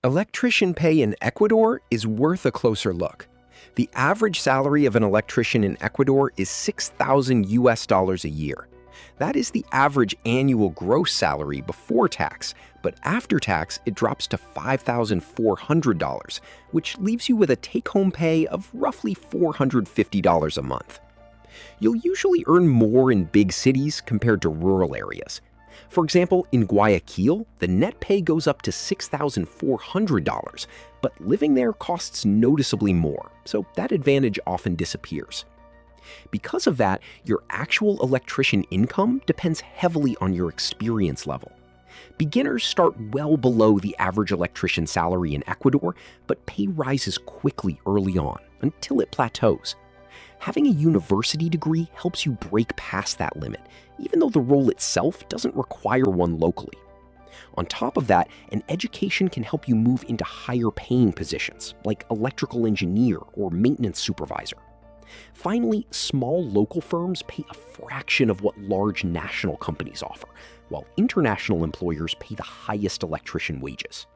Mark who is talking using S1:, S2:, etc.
S1: Electrician pay in Ecuador is worth a closer look. The average salary of an electrician in Ecuador is 6,000 US dollars a year. That is the average annual gross salary before tax, but after tax it drops to $5,400, which leaves you with a take-home pay of roughly $450 a month. You'll usually earn more in big cities compared to rural areas. For example, in Guayaquil, the net pay goes up to $6,400, but living there costs noticeably more, so that advantage often disappears. Because of that, your actual electrician income depends heavily on your experience level. Beginners start well below the average electrician salary in Ecuador, but pay rises quickly early on, until it plateaus. Having a university degree helps you break past that limit, even though the role itself doesn't require one locally. On top of that, an education can help you move into higher paying positions, like electrical engineer or maintenance supervisor. Finally, small local firms pay a fraction of what large national companies offer, while international employers pay the highest electrician wages.